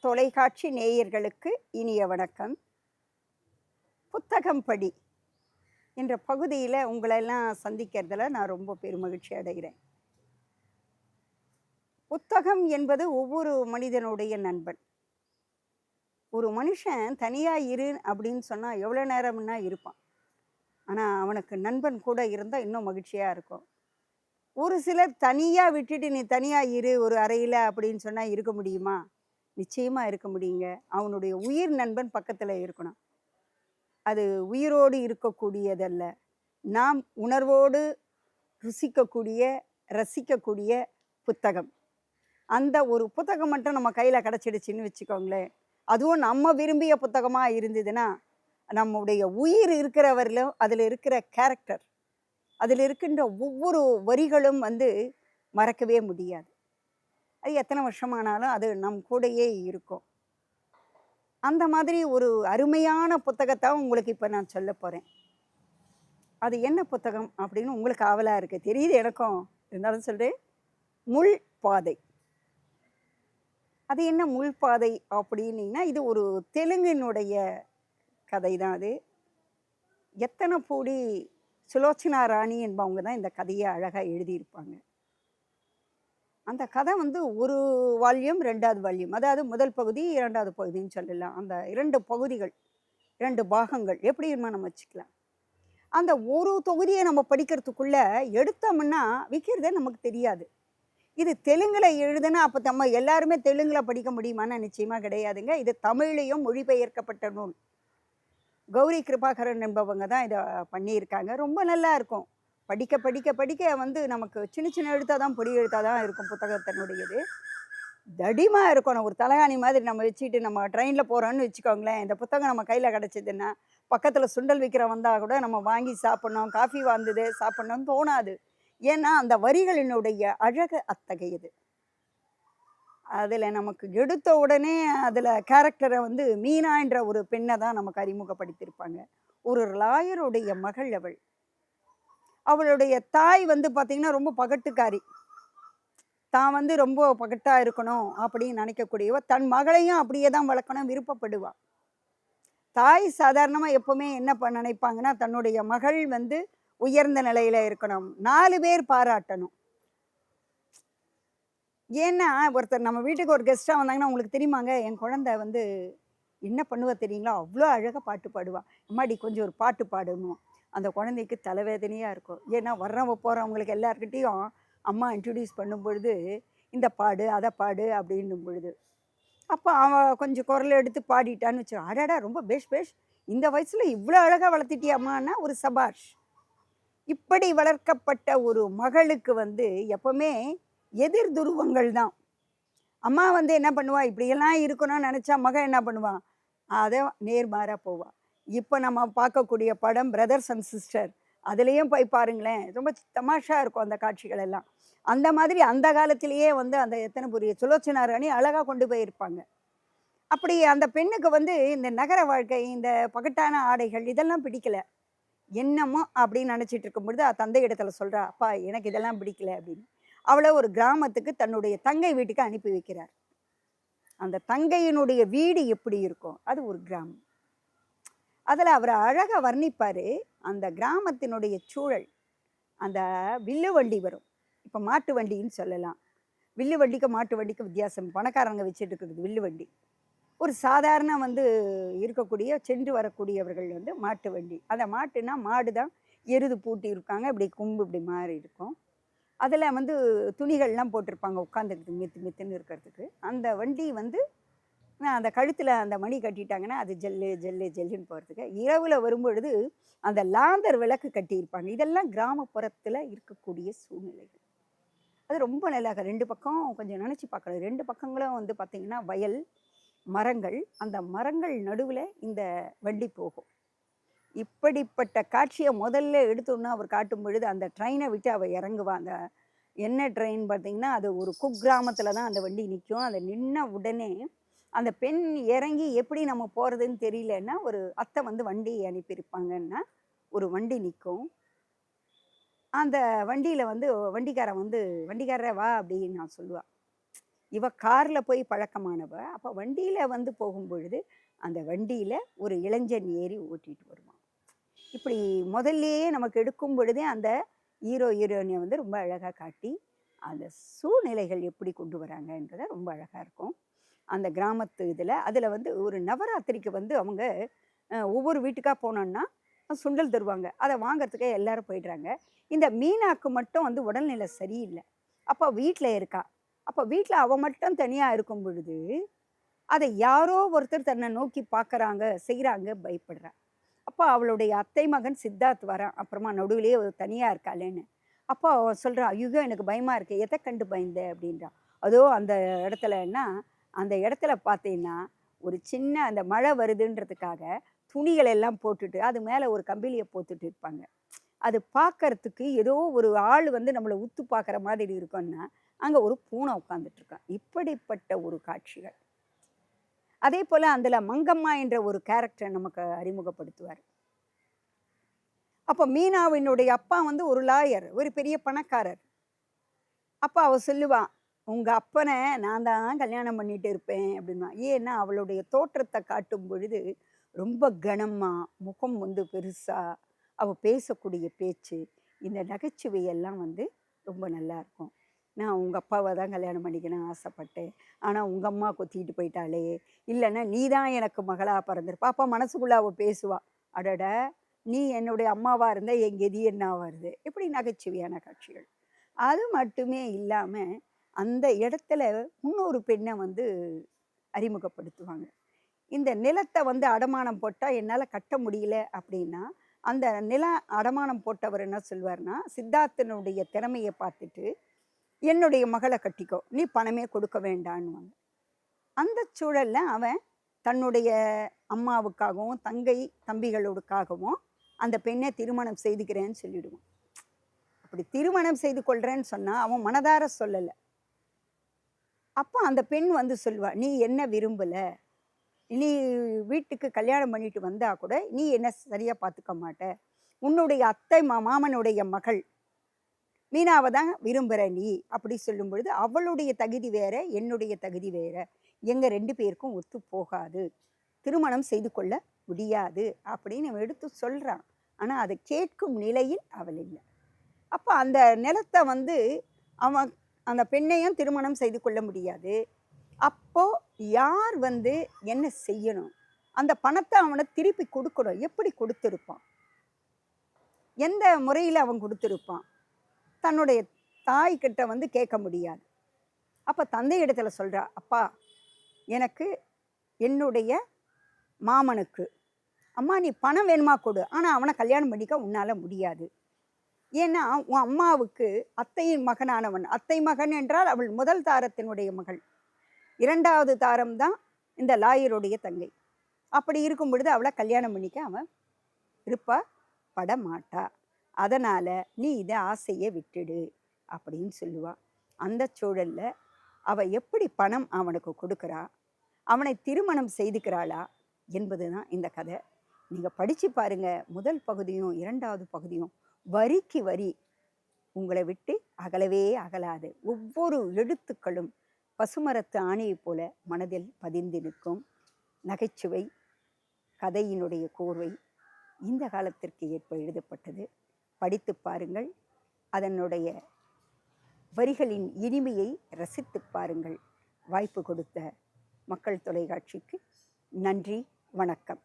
தொலைக்காட்சி நேயர்களுக்கு இனிய வணக்கம். புத்தகம் படி என்ற பகுதியில் உங்களெல்லாம் சந்திக்கிறதுல நான் ரொம்ப பெருமகிழ்ச்சி அடைகிறேன். புத்தகம் என்பது ஒவ்வொரு மனிதனுடைய நண்பன். ஒரு மனுஷன் தனியாக இரு அப்படின்னு சொன்னால் எவ்வளோ நேரம்னா இருப்பான். ஆனால் அவனுக்கு நண்பன் கூட இருந்தால் இன்னும் மகிழ்ச்சியாக இருக்கும். ஒரு சிலர் தனியாக விட்டுட்டு நீ தனியாக இரு ஒரு அறையில் அப்படின்னு சொன்னால் இருக்க முடியுமா? நிச்சயமாக இருக்க முடியுங்க. அவனுடைய உயிர் நண்பன் பக்கத்தில் இருக்கணும். அது உயிரோடு இருக்கக்கூடியதல்ல, நாம் உணர்வோடு ருசிக்கக்கூடிய ரசிக்கக்கூடிய புத்தகம். அந்த ஒரு புத்தகம் மட்டும் நம்ம கையில் கிடச்சிடுச்சின்னு வச்சுக்கோங்களேன், அதுவும் நம்ம விரும்பிய புத்தகமாக இருந்ததுன்னா நம்முடைய உயிர் இருக்கிறவரிலும் அதில் இருக்கிற கேரக்டர், அதில் இருக்கின்ற ஒவ்வொரு வரிகளும் மறக்கவே முடியாது. அது எத்தனை வருஷமானாலும் அது நம் கூடயே இருக்கும். அந்த மாதிரி ஒரு அருமையான புத்தகத்தை உங்களுக்கு இப்போ நான் சொல்ல போகிறேன். அது என்ன புத்தகம் அப்படின்னு உங்களுக்கு ஆவலாக இருக்குது, தெரியுது எனக்கும். இருந்தாலும் சொல்கிறேன், முள் பாதை. அது என்ன முள் பாதை அப்படின்னீங்கன்னா, இது ஒரு தெலுங்கினுடைய கதை தான். அது எத்தனை பூடி சுலோச்சனா ராணி என்பவங்க தான் இந்த கதையை அழகாக எழுதியிருப்பாங்க. அந்த கதை ஒரு வால்யூம், 2வது வால்யூம், அதாவது முதல் பகுதி 2வது பகுதின்னு சொல்லலாம். அந்த 2 பகுதிகள், 2 பாகங்கள் எப்படி நம்ம வச்சுக்கலாம். அந்த ஒரு தொகுதியை நம்ம படிக்கிறதுக்குள்ளே எடுத்தோம்னா விற்கிறதே நமக்கு தெரியாது. இது தெலுங்கில் எழுதுனா அப்போ நம்ம எல்லாருமே தெலுங்கில் படிக்க முடியுமான்னு நிச்சயமாக கிடையாதுங்க. இது தமிழ்லேயும் மொழிபெயர்க்கப்பட்ட நூல். கௌரி கிருபாகரன் என்பவங்க தான் இதை பண்ணியிருக்காங்க. ரொம்ப நல்லா இருக்கும். படிக்க படிக்க படிக்க நமக்கு சின்ன சின்ன எழுத்தாக தான், பொடி எழுத்தாக தான் இருக்கும் புத்தகத்தினுடையது. தடிமாக இருக்கணும். ஒரு தலைகாணி மாதிரி நம்ம வச்சுட்டு நம்ம ட்ரெயினில் போகிறோன்னு வச்சுக்கோங்களேன், இந்த புத்தகம் நம்ம கையில் கிடச்சிதுன்னா பக்கத்தில் சுண்டல் விற்கிற வந்தால் கூட நம்ம வாங்கி சாப்பிட்ணும், காஃபி வந்தது சாப்பிட்ணுன்னு தோணாது. ஏன்னா அந்த வரிகளினுடைய அழகு அத்தகையது. அதில் நமக்கு எடுத்த உடனே அதில் கேரக்டரை மீனா என்ற ஒரு பெண்ணை தான் நமக்கு அறிமுகப்படுத்தியிருப்பாங்க. ஒரு லாயருடைய மகள் அவள். அவளுடைய தாய் பார்த்திங்கன்னா ரொம்ப பகட்டுக்காரி. தான் ரொம்ப பகட்டாக இருக்கணும் அப்படின்னு நினைக்கக்கூடியவ. தன் மகளையும் அப்படியே தான் வளர்க்கணும் விருப்பப்படுவாள். தாய் சாதாரணமாக எப்போவுமே என்ன நினைப்பாங்கன்னா, தன்னுடைய மகள் உயர்ந்த நிலையில் இருக்கணும், 4 பேர் பாராட்டணும். ஏன்னா ஒருத்தர் நம்ம வீட்டுக்கு ஒரு கெஸ்ட்டாக வந்தாங்கன்னா, உங்களுக்கு தெரியுமாங்க, என் குழந்தை என்ன பண்ணுவா தெரியுங்களா, அவ்வளோ அழகாக பாட்டு பாடுவா, அம்மாடி கொஞ்சம் ஒரு பாட்டு பாடணும். அந்த குழந்தைக்கு தலைவேதனையாக இருக்கும். ஏன்னா வர்றவங்க போகிறவங்களுக்கு எல்லாருக்கிட்டேயும் அம்மா இன்ட்ரடியூஸ் பண்ணும் பொழுது இந்த பாடு அதை பாடு அப்படின்னும் பொழுது, அப்போ அவன் கொஞ்சம் குரல் எடுத்து பாடிட்டான்னு வச்சு, அடாடா ரொம்ப பேஷ் பேஷ், இந்த வயசில் இவ்வளோ அழகாக வளர்த்திட்டியாம்மான்னா ஒரு சபாஷ். இப்படி வளர்க்கப்பட்ட ஒரு மகளுக்கு எப்பவுமே எதிர் துருவங்கள் தான். அம்மா என்ன பண்ணுவா, இப்படியெல்லாம் இருக்கணும்னு நினச்சா மகன் என்ன பண்ணுவான், அதை நேர்மாறாக போவாள். இப்போ நம்ம பார்க்கக்கூடிய படம் பிரதர்ஸ் அண்ட் சிஸ்டர், அதுலேயும் போய் பாருங்களேன், ரொம்ப தமாஷாக இருக்கும் அந்த காட்சிகள் எல்லாம். அந்த மாதிரி அந்த காலத்திலேயே அந்த எத்தனை புரிய சுலோச்சனா ராணி அழகாக கொண்டு போயிருப்பாங்க. அப்படி அந்த பெண்ணுக்கு இந்த நகர வாழ்க்கை, இந்த பகட்டான ஆடைகள் இதெல்லாம் பிடிக்கல. என்னமோ அப்படின்னு நினச்சிட்டு இருக்கும் பொழுது தந்தை இடத்துல சொல்கிறா, அப்பா எனக்கு இதெல்லாம் பிடிக்கல அப்படின்னு. அவளை ஒரு கிராமத்துக்கு தன்னுடைய தங்கை வீட்டுக்கு அனுப்பி வைக்கிறார். அந்த தங்கையினுடைய வீடு எப்படி இருக்கும், அது ஒரு கிராமம். அதில் அவர் அழகாக வர்ணிப்பார் அந்த கிராமத்தினுடைய சூழல். அந்த வில்லு வண்டி வரும், இப்போ மாட்டு வண்டின்னு சொல்லலாம். வில்லு வண்டிக்கு மாட்டு வண்டிக்கு வித்தியாசம். பணக்காரங்க வச்சுட்டு இருக்கிறது வில்லு வண்டி. ஒரு சாதாரண இருக்கக்கூடிய சென்று வரக்கூடியவர்கள் மாட்டு வண்டி. அந்த மாட்டுனா மாடு தான், எருது பூட்டி இருக்காங்க, இப்படி கொம்பு இப்படி மாறி இருக்கும். அதில் துணிகள்லாம் போட்டிருப்பாங்க உட்காந்துருக்கு மெத்து மெத்துன்னு இருக்கிறதுக்கு. அந்த வண்டி அந்த கழுத்தில் அந்த மணி கட்டிட்டாங்கன்னா அது ஜல்லு ஜல்லு ஜல்லுன்னு போகிறதுக்கு. இரவில் வரும்பொழுது அந்த லாந்தர் விளக்கு கட்டியிருப்பாங்க. இதெல்லாம் கிராமப்புறத்தில் இருக்கக்கூடிய சூழ்நிலைகள். அது ரொம்ப நல்லா 2 பக்கம் கொஞ்சம் நினச்சி பார்க்கணும். 2 பக்கங்களும் பார்த்திங்கன்னா வயல், மரங்கள். அந்த மரங்கள் நடுவில் இந்த வண்டி போகும். இப்படிப்பட்ட காட்சியை முதல்ல எடுத்தோன்னா அவர் காட்டும் பொழுது அந்த ட்ரெயினை விட்டு அவள் இறங்குவா. அந்த என்ன ட்ரெயின் பார்த்திங்கன்னா, அது ஒரு குக்கிராமத்தில் தான் அந்த வண்டி நிற்கும். அதை நின்ன உடனே அந்த பெண் இறங்கி எப்படி நம்ம போகிறதுன்னு தெரியலன்னா, ஒரு அத்தை வண்டி அனுப்பியிருப்பாங்கன்னா ஒரு வண்டி நிற்கும். அந்த வண்டியில் வண்டிக்காரன் வண்டிக்காரரை வா அப்படின்னு நான் சொல்லுவாள். இவ கார்ல போய் பழக்கமானவ. அப்ப வண்டியில வந்து போகும்பொழுது, அந்த வண்டியில ஒரு இளைஞன் ஏறி ஓட்டிட்டு வருவான். இப்படி முதல்லயே நமக்கு எடுக்கும் பொழுதே அந்த ஹீரோ, ஹீரோயினிய வந்து ரொம்ப அழகா காட்டி, அந்த சூழ்நிலைகள் எப்படி கொண்டு வராங்கன்றத ரொம்ப அழகா இருக்கும். அந்த கிராமத்து இதுல, அதுல வந்து ஒரு நவராத்திரிக்கு வந்து அவங்க ஒவ்வொரு வீட்டுக்கா போனோம்னா, சுண்டல் தருவாங்க. அத வாங்குறதுக்கு எல்லாரும் போயிடுறாங்க. இந்த மீனாக்கு மட்டும் வந்து உடல்நிலை சரியில்ல. அப்ப வீட்ல இருக்கா. அப்ப வீட்ல அவ மட்டும் தனியா இருக்கும் பொழுது, அத யாரோ ஒருத்தர் தன்ன நோக்கி பார்க்கறாங்க, செய்றாங்க, பயப்படுறா. அப்ப அவளுடைய அத்தை மகன் சித்தார்த் வரான். அப்புறமா நடுவிலேயே அவ தனியா இருக்காளேன்னு. அப்போ அவ சொல்றா, "ஐய்யய்யோ! எனக்கு பயமா இருக்கு. எத கண்டு பயந்த?" அப்படின்றா. அதோ அந்த இடத்துலன்னா, அந்த இடத்துல பார்த்தீன்னா, ஒரு சின்ன அந்த மழை வருதுன்றதுக்காக துணிகள் எல்லாம் போட்டுட்டு, அது மேல ஒரு கம்பிளிய போத்துட்டு இருப்பாங்க. அது பார்க்கறதுக்கு ஏதோ ஒரு ஆள் வந்து நம்மள உத்து பார்க்குற மாதிரி இருக்கும்னா, அங்க ஒரு பூனை உட்கார்ந்துட்டு இருக்கான். இப்படிப்பட்ட ஒரு காட்சிகள். அதேபோல அதுல மங்கம்மா என்ற ஒரு கேரக்டர நமக்கு அறிமுகப்படுத்துவார். அப்ப மீனாவினுடைய அப்பா வந்து ஒரு லாயர், ஒரு பெரிய பணக்காரர். அப்ப அவ சொல்லுவா, "உங்க அப்பன நான் தான் கல்யாணம் பண்ணிட்டு இருப்பேன்" அப்படின்னுவா. ஏன்னா அவளுடைய தோற்றத்த காட்டும் பொழுது, ரொம்ப கனமா, முகம் வந்து பெருசா, அவ பேசக்கூடிய பேச்சு, இந்த நகைச்சுவை எல்லாம் வந்து ரொம்ப நல்லாருக்கும். "நான் உங்க அப்பாவ தான் கல்யாணம் பண்ணிக்கணும்னு ஆசைப்பட்டேன். ஆனா உங்க அம்மா கொத்திட்டு போயிட்டாளே! இல்லன்னா நீ தான் எனக்கு மகளா பிறந்திருப்ப." அப்ப மனசுக்குள்ள அவ பேசுவா, "அடட! நீ என்னுடைய அம்மாவா இருந்தா என் கதி என்ன ஆவறது?" இப்படி நகைச்சுவையான காட்சிகள். அது மட்டுமே இல்லாம, அந்த இடத்துல இன்னொரு பெண்ண வந்து அறிமுகப்படுத்துவாங்க. இந்த நிலத்த வந்து அடமானம் போட்டா என்னால கட்ட முடியல அப்படின்னா, அந்த நில அடமானம் போட்டவர் என்ன சொல்வார்ன்னா, சித்தார்த்தனுடைய திறமைய பார்த்துட்டு, "என்னுடைய மகள கட்டிக்கோ. நீ பணமே கொடுக்க வேண்டான்னுவாங்க." அந்த சூழல்ல அவன் தன்னுடைய அம்மாவுக்காகவும், தங்கை, தம்பிகளோடுக்காகவும் அந்த பெண்ணை திருமணம் செய்துக்கிறேன்னு சொல்லிடுவான். அப்படி திருமணம் செய்து கொள்றேன்னு சொன்னா, அவன் மனதார சொல்லல. அப்ப அந்த பெண் வந்து சொல்வா, "நீ என்ன விரும்பல? நீ வீட்டுக்கு கல்யாணம் பண்ணிட்டு வந்தா கூட, நீ என்ன சரியா பார்த்துக்க மாட்ட. உன்னுடைய அத்தை மாமனுடைய மகள் மீனாவ தான் விரும்புற நீ." அப்படி சொல்லும் பொழுது, அவளுடைய தகுதி வேற, என்னுடைய தகுதி வேற. எங்க 2 பேருக்கும் ஒத்து போகாது. திருமணம் செய்து கொள்ள முடியாது அப்படின்னு அவன் எடுத்து சொல்றான். ஆனா, அத கேட்கும் நிலையில் அவள் இல்ல. அப்ப அந்த நிலத்த வந்து அவன் அந்த பெண்ணையும் திருமணம் செய்து கொள்ள முடியாது. அப்போ யார் வந்து என்ன செய்யணும்? அந்த பணத்த அவன திருப்பி குடுக்கணும். எப்படி குடுத்திருப்பான்? எந்த முறையில அவன் குடுத்திருப்பான்? தன்னுடைய தாய் கிட்ட வந்து கேட்க முடியாது. அப்ப தந்தை இடத்துல சொல்றா, "அப்பா, எனக்கு என்னுடைய மாமனுக்கு, அம்மா நீ பணம் வேணுமா கொடு. ஆனா அவன கல்யாணம் பண்ணிக்க உன்னால முடியாது. ஏன்னா, உன் அம்மாவுக்கு அத்தையின் மகனானவன்." அத்தை மகன் என்றால் அவள் முதல் தாரத்தினுடைய மகள். 2வது தாரம் தான் இந்த லாயருடைய தங்கை. அப்படி இருக்கும் பொழுது அவள கல்யாணம் பண்ணிக்க அவன் விருப்பப்பட மாட்டா. அதனால நீ இத ஆசைய விட்டுடு அப்படின்னு சொல்லுவா. அந்த சூழல்ல அவ எப்படி பணம் அவனுக்கு கொடுக்கிறா? அவனை திருமணம் செய்துக்கிறாளா? என்பதுதான் இந்த கதை. நீங்க படிச்சு பாருங்க. முதல் பகுதியும், 2வது பகுதியும் வரிக்கு வரி உங்களை விட்டு அகலவே அகலாது. ஒவ்வொரு எழுத்துக்களும் பசுமரத்து ஆணியைப் போல மனதில் பதிந்து நிற்கும். நகைச்சுவை, கதையினுடைய கோர்வை இந்த காலத்திற்கு ஏற்ப எழுதப்பட்டது. படித்து பாருங்கள். அதனுடைய வரிகளின் இனிமையை ரசித்து பாருங்கள். வாய்ப்பு கொடுத்த மக்கள் தொலைக்காட்சிக்கு நன்றி, வணக்கம்.